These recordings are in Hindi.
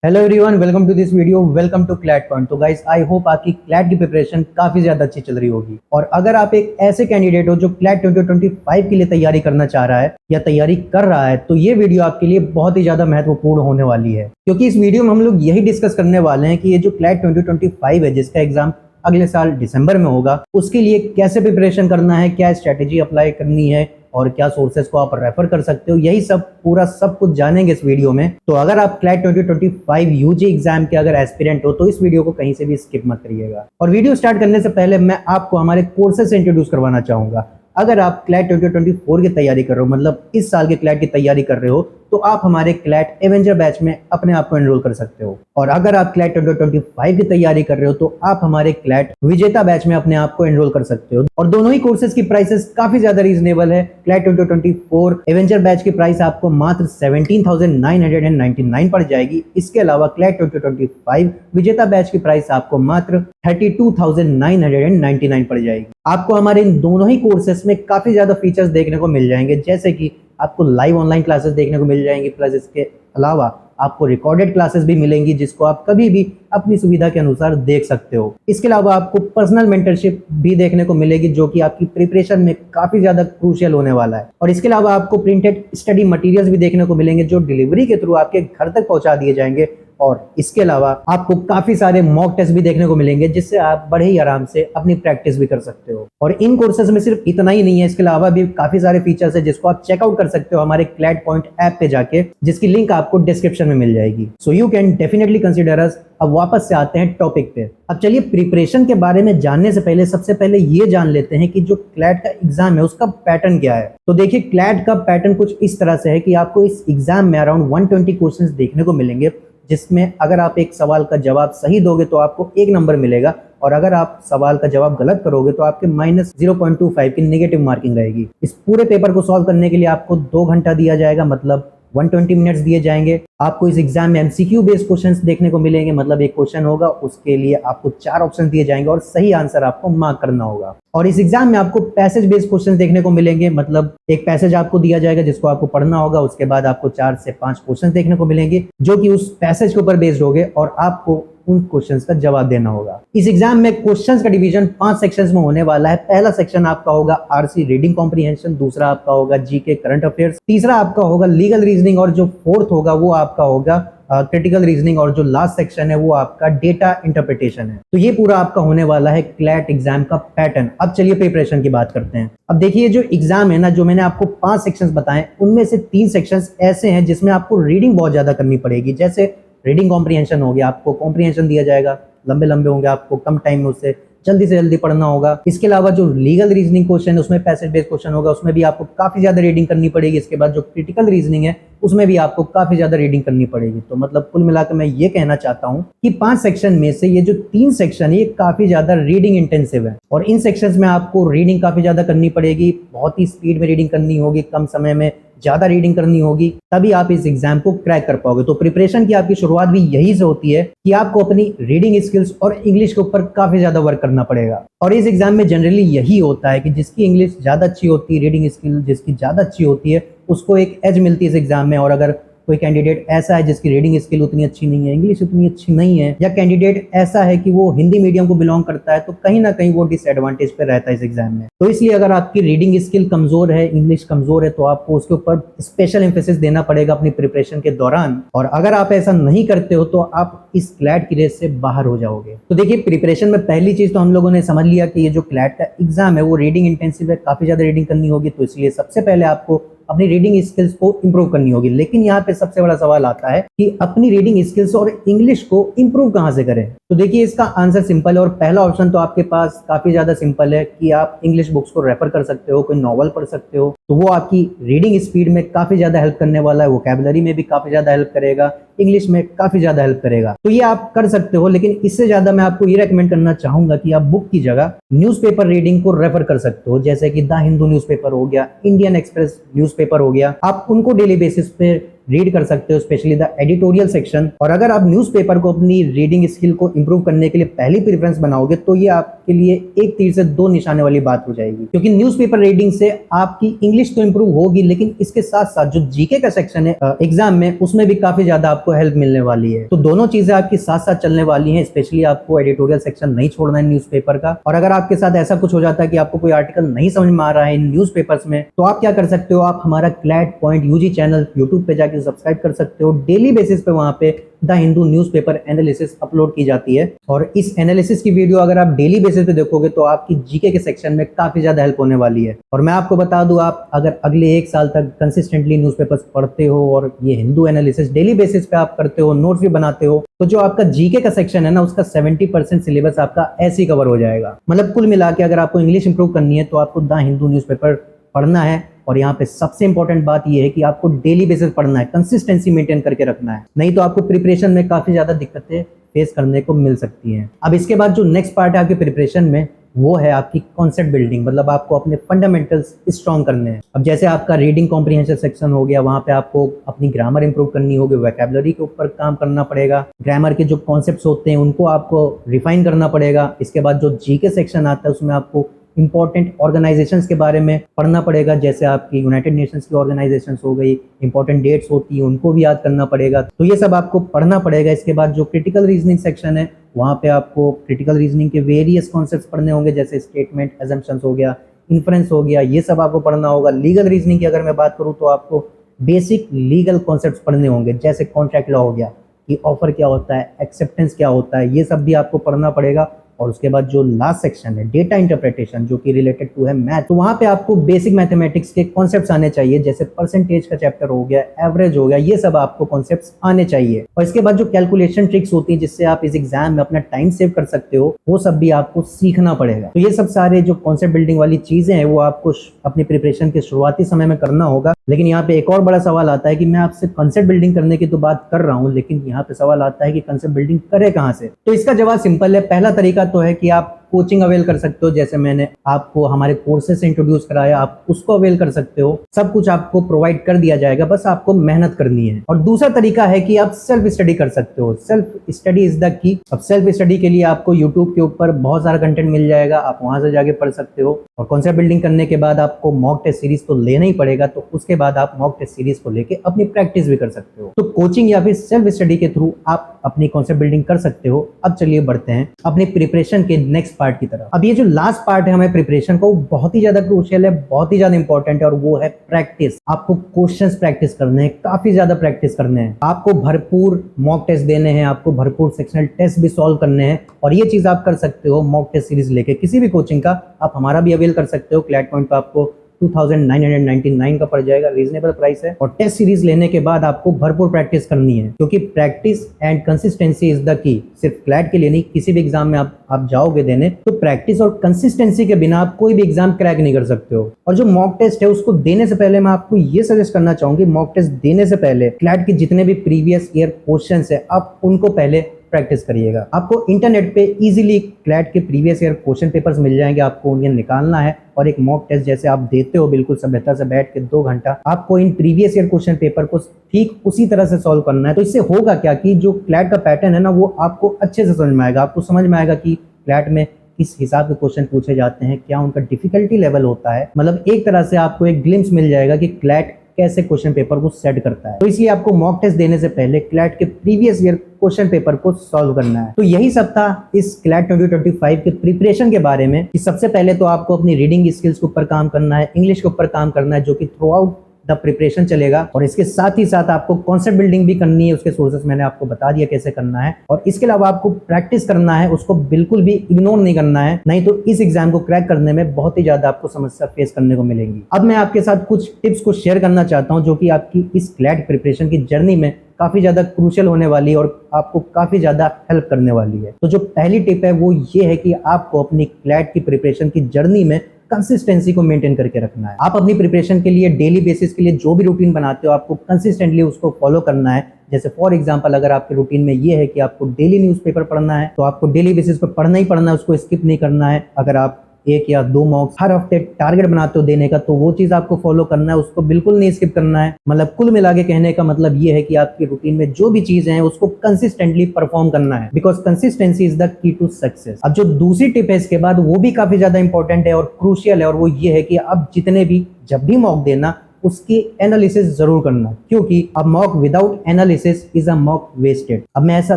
Hello everyone, welcome to this video. Welcome to CLAT point. तो गाइस, आई होप आपकी क्लैट की प्रिपरेशन काफी ज्यादा अच्छी चल रही होगी। और अगर आप एक ऐसे कैंडिडेट हो जो क्लैट 2025 के लिए तैयारी करना चाह रहा है या तैयारी कर रहा है, तो ये वीडियो आपके लिए बहुत ही ज्यादा महत्वपूर्ण होने वाली है, क्योंकि इस वीडियो में हम लोग यही डिस्कस करने वाले हैं कि ये जो क्लैट 2025 है, जिसका एग्जाम अगले साल दिसंबर में होगा, उसके लिए कैसे प्रिपरेशन करना है, क्या स्ट्रेटेजी अप्लाई करनी है और क्या सोर्सेज को आप रेफर कर सकते हो, यही सब पूरा सब कुछ जानेंगे इस वीडियो में। तो अगर आप क्लैट 2025 यूजी एग्जाम के अगर एस्पिरेंट हो तो इस वीडियो को कहीं से भी स्किप मत करिएगा। और वीडियो स्टार्ट करने से पहले मैं आपको हमारे कोर्सेज से इंट्रोड्यूस करवाना चाहूंगा। अगर आप क्लैट 2024 की तैयारी कर रहे हो, मतलब इस साल के क्लैट की तैयारी कर रहे हो, तो आप हमारे क्लैट एवेंजर बैच में अपने आप को एनरोल कर सकते हो। और अगर आप क्लैट 2025 की तैयारी कर रहे हो तो आप हमारे क्लैट विजेता बैच में अपने आप को एनरोल कर सकते हो। और दोनों ही कोर्सेज की प्राइसेस काफी ज्यादा रीजनेबल है। क्लैट 2024 एवेंजर बैच की प्राइस आपको मात्र 17,999 पड़ जाएगी। इसके अलावा क्लैट 2025 विजेता बैच की प्राइस आपको मात्र 32,999 पड़ जाएगी। आपको हमारे इन दोनों ही कोर्सेस में काफी ज्यादा फीचर्स देखने को मिल जाएंगे, जैसे कि आपको लाइव ऑनलाइन क्लासेस देखने को मिल जाएंगी, प्लस इसके अलावा आपको रिकॉर्डेड क्लासेस भी मिलेंगी, जिसको आप कभी भी अपनी सुविधा के अनुसार देख सकते हो। इसके अलावा आपको पर्सनल मेंटरशिप भी देखने को मिलेगी, जो कि आपकी प्रिपरेशन में काफी ज्यादा क्रूशियल होने वाला है। और इसके अलावा आपको प्रिंटेड स्टडी मटेरियल्स भी देखने को मिलेंगे, जो डिलीवरी के थ्रू आपके घर तक पहुंचा दिए जाएंगे। और इसके अलावा आपको काफी सारे मॉक टेस्ट भी देखने को मिलेंगे, जिससे आप बड़े ही आराम से अपनी प्रैक्टिस भी कर सकते हो। और इन कोर्सेज में सिर्फ इतना ही नहीं है, इसके अलावा भी काफी सारे फीचर्स है, जिसको आप चेकआउट कर सकते हो हमारे क्लैट पॉइंट ऐप पे जाके, जिसकी लिंक आपको डिस्क्रिप्शन में मिल जाएगी। So you can definitely consider us. अब वापस से आते हैं टॉपिक पे। अब चलिए, प्रिपरेशन के बारे में जानने से पहले सबसे पहले ये जान लेते हैं कि जो क्लैट का एग्जाम है उसका पैटर्न क्या है। तो देखिए, क्लैट का पैटर्न कुछ इस तरह से है कि आपको इस एग्जाम में अराउंड 120 क्वेश्चंस देखने को मिलेंगे, जिसमें अगर आप एक सवाल का जवाब सही दोगे तो आपको 1 नंबर मिलेगा, और अगर आप सवाल का जवाब गलत करोगे तो आपके -0.25 की नेगेटिव मार्किंग रहेगी। इस पूरे पेपर को सॉल्व करने के लिए आपको 2 घंटा दिया जाएगा, मतलब 120 मिनट्स दिए जाएंगे। आपको इस एग्जाम में एमसीक्यू बेस्ड क्वेश्चंस देखने को मिलेंगे, मतलब एक क्वेश्चन होगा, उसके लिए आपको 4 ऑप्शन दिए जाएंगे और सही आंसर आपको मार्क करना होगा। और इस एग्जाम में आपको पैसेज बेस्ड क्वेश्चंस देखने को मिलेंगे, मतलब एक पैसेज आपको दिया जाएगा जिसको आपको पढ़ना होगा, उसके बाद आपको 4 से 5 क्वेश्चंस देखने को मिलेंगे जो कि उस पैसेज के ऊपर बेस्ड होंगे, और आपको उन क्वेश्चंस का जवाब देना होगा। इस एग्जाम में क्वेश्चंस का डिवीजन 5 सेक्शंस में होने वाला है। पहला सेक्शन आपका होगा आरसी रीडिंग कॉम्प्रिहेंशन, दूसरा आपका होगा जीके करंट अफेयर्स, तीसरा आपका होगा लीगल रीजनिंग, और जो फोर्थ होगा वो आपका होगा क्रिटिकल रीजनिंग, और जो लास्ट सेक्शन है वो आपका डेटा इंटरप्रिटेशन है। तो ये पूरा आपका होने वाला है क्लैट एग्जाम का पैटर्न। अब चलिए प्रिपरेशन की बात करते हैं। अब देखिए, जो एग्जाम है ना, जो मैंने आपको 5 सेक्शंस बताए, उनमें से 3 सेक्शंस ऐसे हैं जिसमें आपको रीडिंग बहुत ज्यादा करनी पड़ेगी। जैसे रीडिंग कॉम्प्रिहेंशन हो गया, आपको कॉम्प्रिहेंशन दिया जाएगा, लंबे लंबे होंगे, आपको कम टाइम में उससे जल्दी से जल्दी पढ़ना होगा। इसके अलावा जो लीगल रीजनिंग क्वेश्चन है, उसमें पैसेज बेस्ड क्वेश्चन होगा, उसमें भी आपको काफी ज्यादा रीडिंग करनी पड़ेगी। इसके बाद जो क्रिटिकल रीजनिंग है, उसमें भी आपको काफी ज्यादा रीडिंग करनी पड़ेगी। तो मतलब कुल मिलाकर मैं ये कहना चाहता हूँ कि 5 सेक्शन में से ये जो 3 सेक्शन है, ये काफी ज्यादा रीडिंग इंटेंसिव है, और इन सेक्शंस में आपको रीडिंग काफी ज्यादा करनी पड़ेगी, बहुत ही स्पीड में रीडिंग करनी होगी, कम समय में ज्यादा रीडिंग करनी होगी, तभी आप इस एग्जाम को क्रैक कर पाओगे। तो प्रिपरेशन की आपकी शुरुआत भी यही से होती है कि आपको अपनी रीडिंग स्किल्स और इंग्लिश के ऊपर काफी ज्यादा वर्क करना पड़ेगा। और इस एग्जाम में जनरली यही होता है कि जिसकी इंग्लिश ज्यादा अच्छी होती है, रीडिंग स्किल जिसकी ज्यादा अच्छी होती है, उसको एक एज मिलती है इस एग्जाम में। और अगर कोई कैंडिडेट ऐसा है जिसकी रीडिंग स्किल उतनी अच्छी नहीं है, इंग्लिश उतनी अच्छी नहीं है, या कैंडिडेट ऐसा है कि वो हिंदी मीडियम को बिलोंग करता है, तो कहीं ना कहीं वो डिसएडवांटेज पे रहता है इस एग्जाम में। तो इसलिए अगर आपकी रीडिंग स्किल कमजोर है, इंग्लिश कमजोर है, तो आपको उसके ऊपर स्पेशल एम्फेसिस देना पड़ेगा अपनी प्रिपरेशन के दौरान। और अगर आप ऐसा नहीं करते हो तो आप इस क्लैट की रेस से बाहर हो जाओगे। तो देखिए, प्रिपरेशन में पहली चीज तो हम लोगों ने समझ लिया कि ये जो क्लैट का एग्जाम है वो रीडिंग इंटेंसिव है, काफी ज्यादा रीडिंग करनी होगी। तो इसलिए सबसे पहले आपको अपनी रीडिंग स्किल्स को इंप्रूव करनी होगी। लेकिन यहाँ पे सबसे बड़ा सवाल आता है कि अपनी रीडिंग स्किल्स और इंग्लिश को इंप्रूव कहाँ से करें। तो देखिए, इसका आंसर सिंपल है, और पहला ऑप्शन तो आपके पास काफी ज्यादा सिंपल है कि आप इंग्लिश बुक्स को रेफर कर सकते हो, कोई नॉवल पढ़ सकते हो। तो वो आपकी रीडिंग स्पीड में काफी ज्यादा हेल्प करने वाला है, वोकैबुलरी में भी काफी ज्यादा हेल्प करेगा, इंग्लिश में काफी ज्यादा हेल्प करेगा। तो ये आप कर सकते हो, लेकिन इससे ज्यादा मैं आपको ये रेकमेंड करना चाहूंगा कि आप बुक की जगह न्यूज़पेपर रीडिंग को रेफर कर सकते हो, जैसे कि द हिंदू न्यूज़पेपर हो गया, इंडियन एक्सप्रेस न्यूज़पेपर हो गया। आप उनको डेली बेसिस पे रीड कर सकते हो, स्पेशली द एडिटोरियल सेक्शन। और अगर आप न्यूज़पेपर को अपनी रीडिंग स्किल को इंप्रूव करने के लिए पहली प्रेफरेंस बनाओगे तो ये आपके लिए एक तीर से दो निशाने वाली बात हो जाएगी, क्योंकि न्यूज़पेपर रीडिंग से आपकी इंग्लिश तो इंप्रूव होगी, लेकिन इसके साथ साथ जो जीके का सेक्शन है एग्जाम में, उसमें भी काफी ज्यादा आपको हेल्प मिलने वाली है। तो दोनों चीजें आपकी साथ साथ चलने वाली हैं। स्पेशली आपको एडिटोरियल सेक्शन नहीं छोड़ना है न्यूज़पेपर का। और अगर आपके साथ ऐसा कुछ हो जाता है कि आपको कोई आर्टिकल नहीं समझ में आ रहा है इन न्यूज़पेपर्स में, तो आप क्या कर सकते हो, आप हमारा CLAT point UG channel YouTube पे जाके सब्सक्राइब कर सकते हो। डेली बेसिस पे वहां पे the Hindu newspaper analysis upload की जाती है, और इस एनालिसिस की वीडियो अगर आप डेली बेसिस पे देखोगे तो आपकी जीके के सेक्शन में काफी ज्यादा हेल्प होने वाली है। और मैं आपको बता दूं, आप अगर अगले 1 साल तक कंसिस्टेंटली न्यूज़पेपर्स पढ़ते हो और ये हिंदू एनालिसिस डेली बेसिस पे आप करते हो, नोट्स भी बनाते हो, तो जो आपका जीके का सेक्शन है ना, उसका 70% सिलेबस आपका ऐसे ही कवर हो जाएगा। मतलब कुल मिला के अगर आपको इंग्लिश इंप्रूव करनी है तो आपको द हिंदू न्यूज़पेपर पढ़ना है। और यहाँ पे सबसे इंपॉर्टेंट बात यह है कि आपको डेली बेसिस पढ़ना है, कंसिस्टेंसी मेंटेन करके रखना है, नहीं तो आपको प्रिपरेशन में काफी ज्यादा दिक्कतें फेस करने को मिल सकती हैं। अब इसके बाद जो नेक्स्ट पार्ट है आपके प्रिपरेशन में, वो है आपकी कॉन्सेप्ट बिल्डिंग। मतलब आपको अपने फंडामेंटल्स स्ट्रॉन्ग करने हैं। अब जैसे आपका रीडिंग कॉम्प्रिहेंशन सेक्शन हो गया, वहां पे आपको अपनी ग्रामर इंप्रूव करनी होगी, वोकैबुलरी के ऊपर काम करना पड़ेगा, ग्रामर के जो कॉन्सेप्ट्स होते हैं उनको आपको रिफाइन करना पड़ेगा। इसके बाद जो जीके सेक्शन आता है उसमें आपको इंपॉर्टेंट ऑर्गेनाइजेशंस के बारे में पढ़ना पड़ेगा, जैसे आपकी यूनाइटेड नेशंस की ऑर्गेनाइजेशंस हो गई, इंपॉर्टेंट डेट्स होती है उनको भी याद करना पड़ेगा। तो ये सब आपको पढ़ना पड़ेगा। इसके बाद जो क्रिटिकल रीजनिंग सेक्शन है, वहाँ पे आपको क्रिटिकल रीजनिंग के वेरियस कॉन्सेप्ट्स पढ़ने होंगे, जैसे स्टेटमेंट, अजम्पशंस हो गया, इन्फ्रेंस हो गया, ये सब आपको पढ़ना होगा। लीगल रीजनिंग की अगर मैं बात करूँ तो आपको बेसिक लीगल कॉन्सेप्ट्स पढ़ने होंगे, जैसे कॉन्ट्रैक्ट लॉ हो गया कि ऑफर क्या होता है, एक्सेप्टेंस क्या होता है, ये सब भी आपको पढ़ना पड़ेगा। और उसके बाद जो लास्ट सेक्शन है डेटा इंटरप्रिटेशन, जो कि रिलेटेड टू है मैथ, तो वहां पे आपको बेसिक मैथमेटिक्स के कॉन्सेप्ट्स आने चाहिए, जैसे परसेंटेज का चैप्टर हो गया, एवरेज हो गया, ये सब आपको कॉन्सेप्ट्स आने चाहिए। और इसके बाद जो कैलकुलेशन ट्रिक्स होती हैं जिससे आप इस एग्जाम में अपना टाइम सेव कर सकते हो, वो सब भी आपको सीखना पड़ेगा। तो ये सब सारे जो कॉन्सेप्ट बिल्डिंग वाली चीजें हैं वो आपको अपनी प्रिपरेशन के शुरुआती समय में करना होगा। लेकिन यहाँ पे एक और बड़ा सवाल आता है कि मैं आपसे कॉन्सेप्ट बिल्डिंग करने की तो बात कर रहा हूँ, लेकिन यहाँ पे सवाल आता है कि कॉन्सेप्ट बिल्डिंग करे कहाँ से। तो इसका जवाब सिंपल है। पहला तरीका तो है कि आप कोचिंग अवेल कर सकते हो, जैसे मैंने आपको हमारे कोर्सेज से इंट्रोड्यूस कराया, आप उसको अवेल कर सकते हो। सब कुछ आपको प्रोवाइड कर दिया जाएगा, बस आपको मेहनत करनी है। और दूसरा तरीका है कि आप सेल्फ स्टडी कर सकते हो। सेल्फ स्टडी इज द की। अब सेल्फ स्टडी के लिए आपको यूट्यूब के ऊपर बहुत सारा कंटेंट मिल जाएगा, आप वहां से जाके पढ़ सकते हो। और कॉन्सेप्ट बिल्डिंग करने के बाद आपको मॉक टेस्ट सीरीज तो लेना ही पड़ेगा, तो उसके बाद आप मॉक टेस्ट सीरीज को लेके अपनी प्रैक्टिस भी कर सकते हो। तो कोचिंग या फिर सेल्फ स्टडी के थ्रू आप अपनी कॉन्सेप्ट बिल्डिंग कर सकते हो। अब चलिए बढ़ते हैं अपनी प्रिपरेशन के नेक्स्ट पार्ट की तरफ। अब ये जो लास्ट पार्ट है हमें प्रिपरेशन का, वो बहुत ही ज्यादा क्रूशियल है, बहुत ही ज्यादा इंपॉर्टेंट है, और वो है प्रैक्टिस। आपको क्वेश्चंस प्रैक्टिस करने हैं, काफी ज्यादा प्रैक्टिस करने हैं, आपको भरपूर मॉक टेस्ट देने हैं, आपको भरपूर सेक्शनल टेस्ट भी सॉल्व करने हैं। और ये चीज आप कर सकते हो मॉक टेस्ट सीरीज लेके, किसी भी कोचिंग का आप हमारा भी अवेल कर सकते हो। क्लैट पॉइंट पे आपको 2999 का पड़ जाएगा, रीजनेबल प्राइस है। और टेस्ट सीरीज लेने के बाद आपको भरपूर प्रैक्टिस करनी है, क्योंकि practice and consistency is the की। सिर्फ क्लैट के लिए नहीं, किसी भी एग्जाम में आप जाओगे देने, तो प्रैक्टिस और कंसिस्टेंसी के बिना आप कोई भी एग्जाम क्रैक नहीं कर सकते हो। और जो मॉक टेस्ट है उसको देने से पहले मैं आपको ये सजेस्ट करना चाहूंगी, मॉक टेस्ट देने से पहले क्लैट के जितने भी प्रीवियस ईयर क्वेश्चन है आप उनको पहले प्रैक्टिस करिएगा। आपको इंटरनेट पे इजीली क्लैट के प्रीवियस ईयर क्वेश्चन पेपर्स मिल जाएंगे, आपको उन्हें निकालना है और एक मॉक टेस्ट जैसे आप देते हो बिल्कुल सभ्यता से बैठ के 2 घंटा, आपको in previous year question paper को ठीक उसी तरह से सॉल्व करना है। तो इससे होगा क्या कि जो क्लैट का पैटर्न है ना, वो आपको अच्छे से समझ में आएगा। आपको समझ में आएगा कि क्लैट में किस हिसाब के क्वेश्चन पूछे जाते हैं, क्या उनका डिफिकल्टी लेवल होता है। मतलब एक तरह से आपको एक ग्लिम्स मिल जाएगा कि क्लैट कैसे क्वेश्चन पेपर को सेट करता है। तो इसलिए आपको मॉक टेस्ट देने से पहले क्लैट के प्रीवियस ईयर क्वेश्चन पेपर को सॉल्व करना है। तो यही सब था इस क्लैट 2025 के प्रिपरेशन के बारे में, कि सबसे पहले तो आपको अपनी रीडिंग स्किल्स के ऊपर काम करना है, इंग्लिश के ऊपर काम करना है, जो कि थ्रू आउट द प्रिपरेशन चलेगा। और इसके साथ ही साथ आपको कॉन्सेप्ट बिल्डिंग भी करनी है, उसके सोर्सेस मैंने आपको बता दिया कैसे करना है। और इसके अलावा आपको प्रैक्टिस करना है, उसको बिल्कुल भी इग्नोर नहीं करना है, नहीं तो इस एग्जाम को क्रैक करने में बहुत ही ज्यादा आपको समस्या फेस करने को मिलेंगी। अब मैं आपके साथ कुछ टिप्स को शेयर करना चाहता हूं, जो कि आपकी इस क्लैट प्रिपरेशन की जर्नी में काफी ज्यादा क्रूशियल होने वाली है और आपको काफी ज्यादा हेल्प करने वाली है। तो जो पहली टिप है वो ये है कि आपको अपनी क्लैट की प्रिपरेशन की जर्नी में कंसिस्टेंसी को मेंटेन करके रखना है। आप अपनी प्रिपरेशन के लिए डेली बेसिस के लिए जो भी रूटीन बनाते हो, आपको कंसिस्टेंटली उसको फॉलो करना है। जैसे फॉर एग्जांपल, अगर आपके रूटीन में ये है कि आपको डेली न्यूज़पेपर पढ़ना है, तो आपको डेली बेसिस पर पढ़ना ही पढ़ना है, उसको स्किप नहीं करना है। अगर आप 1 या 2 मॉक्स हर हफ्ते टारगेट बनाते हो देने का, तो वो चीज आपको फॉलो करना है, उसको बिल्कुल नहीं स्किप करना है। मतलब कुल मिला के कहने का मतलब ये है कि आपकी रूटीन में जो भी चीजें हैं उसको कंसिस्टेंटली परफॉर्म करना है, because consistency is the key to success. अब जो दूसरी टिप है इसके बाद, वो भी काफी ज्यादा इंपॉर्टेंट है और क्रूशियल है, और वो ये है कि आप जितने भी जब भी मॉक देना उसकी एनालिसिस जरूर करना, क्योंकि अब mock without analysis is a mock wasted. अब मैं ऐसा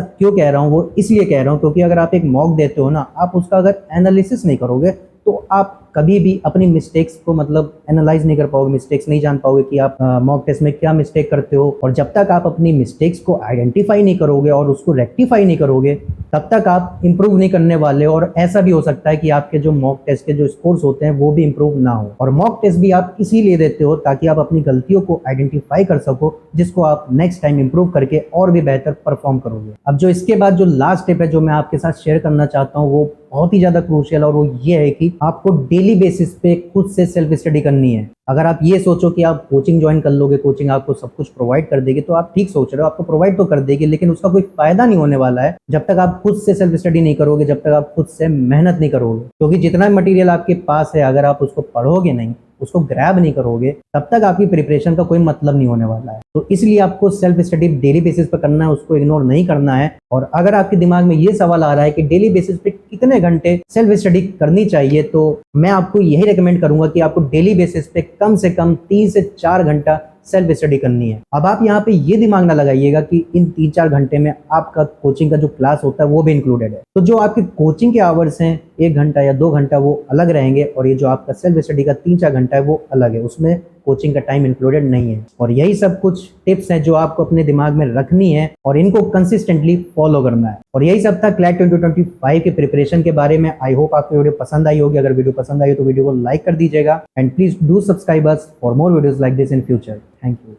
क्यों कह रहा हूँ, वो इसलिए कह रहा हूँ क्योंकि अगर आप एक मॉक देते हो ना, आप उसका अगर एनालिसिस नहीं करोगे तो आप कभी भी अपनी मिस्टेक्स को मतलब एनालाइज नहीं कर पाओगे, मिस्टेक्स नहीं जान पाओगे कि आप मॉक टेस्ट में क्या मिस्टेक करते हो। और जब तक आप अपनी मिस्टेक्स को आइडेंटिफाई नहीं करोगे और उसको रेक्टिफाई नहीं करोगे, तब तक आप इंप्रूव नहीं करने वाले। और ऐसा भी हो सकता है कि आपके जो मॉक टेस्ट के जो स्कोर्स होते हैं वो भी इंप्रूव ना हो। और मॉक टेस्ट भी आप इसीलिए देते हो ताकि आप अपनी गलतियों को आइडेंटिफाई कर सको, जिसको आप नेक्स्ट टाइम इंप्रूव करके और भी बेहतर परफॉर्म करोगे। अब जो इसके बाद जो लास्ट टिप है जो मैं आपके साथ शेयर करना चाहता हूँ, वो बहुत ही ज्यादा क्रूशियल, और वो ये है कि आपको डेली बेसिस पे खुद से सेल्फ स्टडी करनी है। अगर आप ये सोचो कि आप कोचिंग ज्वाइन कर लोगे, कोचिंग आपको सब कुछ प्रोवाइड कर देगी, तो आप ठीक सोच रहे हो, आपको प्रोवाइड तो कर देगी, लेकिन उसका कोई फायदा नहीं होने वाला है जब तक आप खुद से सेल्फ स्टडी नहीं करोगे, जब तक आप खुद से मेहनत नहीं करोगे। क्योंकि जितना मटेरियल आपके पास है, अगर आप उसको पढ़ोगे नहीं, उसको ग्रैब नहीं करोगे, तब तक आपकी प्रिपरेशन का कोई मतलब नहीं होने वाला है। तो इसलिए आपको सेल्फ स्टडी डेली बेसिस पे करना है, उसको इग्नोर नहीं करना है। और अगर आपके दिमाग में ये सवाल आ रहा है कि डेली बेसिस पे कितने घंटे सेल्फ स्टडी करनी चाहिए, तो मैं आपको यही रेकमेंड करूंगा कि आपको डेली बेसिस पे कम से कम 3 से 4 घंटा सेल्फ स्टडी करनी है। अब आप यहाँ पे ये दिमाग ना लगाइएगा कि इन 3-4 घंटे में आपका कोचिंग का जो क्लास होता है वो भी इंक्लूडेड है। तो जो आपके कोचिंग के आवर्स हैं 1 घंटा या 2 घंटा वो अलग रहेंगे, और ये जो आपका सेल्फ स्टडी का 3-4 घंटा है वो अलग है, उसमें कोचिंग का टाइम इंक्लूडेड नहीं है। और यही सब कुछ टिप्स हैं जो आपको अपने दिमाग में रखनी है और इनको कंसिस्टेंटली फॉलो करना है। और यही सब था क्लैट 2025 के प्रिपरेशन के बारे में। आई होप आपको वीडियो पसंद आई होगी। अगर वीडियो पसंद आई हो तो वीडियो को लाइक कर दीजिएगा, and please do subscribe us for more videos like this in future. Thank you.